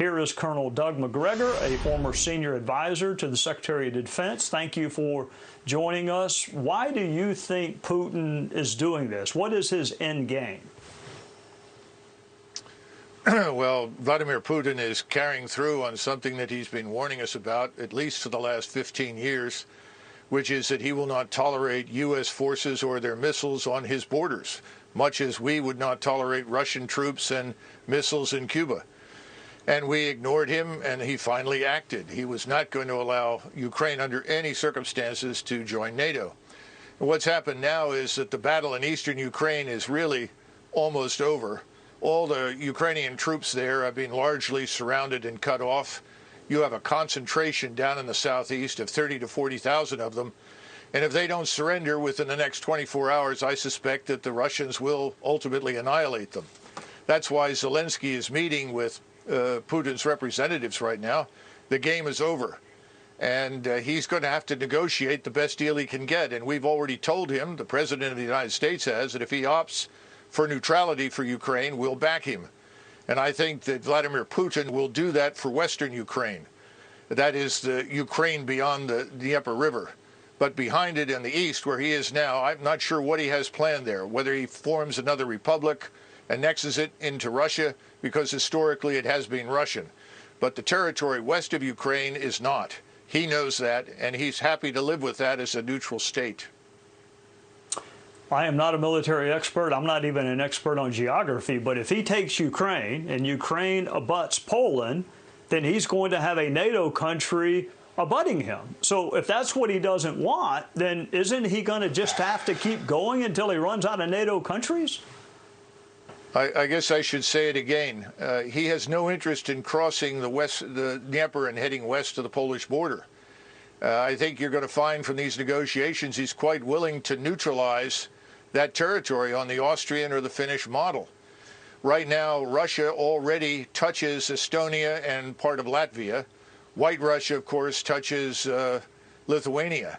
Here is Colonel Doug Macgregor, a former senior advisor to the Secretary of Defense. Thank you for joining us. Why do you think Putin is doing this? What is his end game? Well, Vladimir Putin is carrying through on something that he's been warning us about, at least for the last 15 years, which is that he will not tolerate U.S. forces or their missiles on his borders, much as we would not tolerate Russian troops and missiles in Cuba. And we ignored him, and he finally acted. He was not going to allow Ukraine under any circumstances to join NATO. And what's happened now is that the battle in eastern Ukraine is really almost over. All the Ukrainian troops there have been largely surrounded and cut off. You have a concentration down in the southeast of 30 to 40,000 of them. And if they don't surrender within the next 24 hours, I suspect that the Russians will ultimately annihilate them. That's why Zelensky is meeting with Putin's representatives right now. The game is over. And he's going to have to negotiate the best deal he can get. And we've already told him, the President of the United States has, that if he opts for neutrality for Ukraine, we'll back him. And I think that Vladimir Putin will do that for Western Ukraine. That is the Ukraine beyond the Dnieper River. But behind it in the east, where he is now, I'm not sure what he has planned there, whether he forms another republic, annexes it into Russia, because historically it has been Russian. But the territory west of Ukraine is not. He knows that, and he's happy to live with that as a neutral state. I am not a military expert. I'm not even an expert on geography. But if he takes Ukraine and Ukraine abuts Poland, then he's going to have a NATO country abutting him. So if that's what he doesn't want, then isn't he going to just have to keep going until he runs out of NATO countries? I guess I should say it again. He has no interest in crossing the Dnieper and heading west to the Polish border. I think you're going to find from these negotiations he's quite willing to neutralize that territory on the Austrian or the Finnish model. Right now, Russia already touches Estonia and part of Latvia. White Russia, of course, touches Lithuania.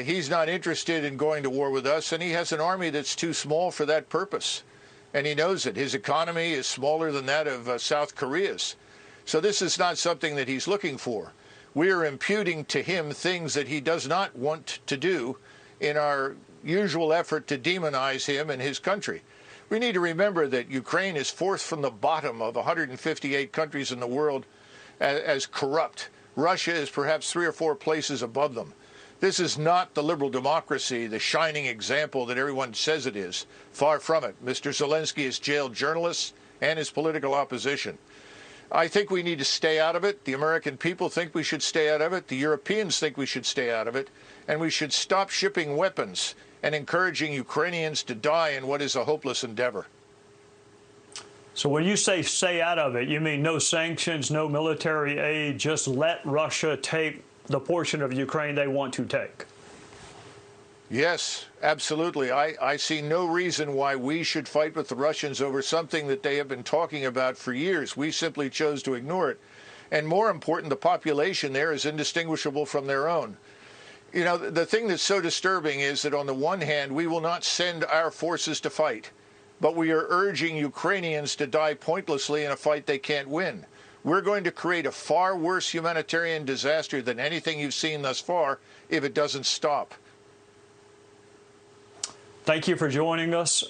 He's not interested in going to war with us, and he has an army that's too small for that purpose. And he knows it. His economy is smaller than that of South Korea's. So this is not something that he's looking for. We are imputing to him things that he does not want to do in our usual effort to demonize him and his country. We need to remember that Ukraine is fourth from the bottom of 158 countries in the world as corrupt. Russia is perhaps 3 or 4 places above them. This is not the liberal democracy, the shining example that everyone says it is. Far from it. Mr. Zelensky has jailed journalists and his political opposition. I think we need to stay out of it. The American people think we should stay out of it. The Europeans think we should stay out of it. And we should stop shipping weapons and encouraging Ukrainians to die in what is a hopeless endeavor. So when you say stay out of it, you mean no sanctions, no military aid, just let Russia take the portion of Ukraine they want to take? Yes, absolutely. I see no reason why we should fight with the Russians over something that they have been talking about for years. We simply chose to ignore it. And more important, the population there is indistinguishable from their own. You know, the thing that's so disturbing is that on the one hand, we will not send our forces to fight, but we are urging Ukrainians to die pointlessly in a fight they can't win. We're going to create a far worse humanitarian disaster than anything you've seen thus far if it doesn't stop. Thank you for joining us.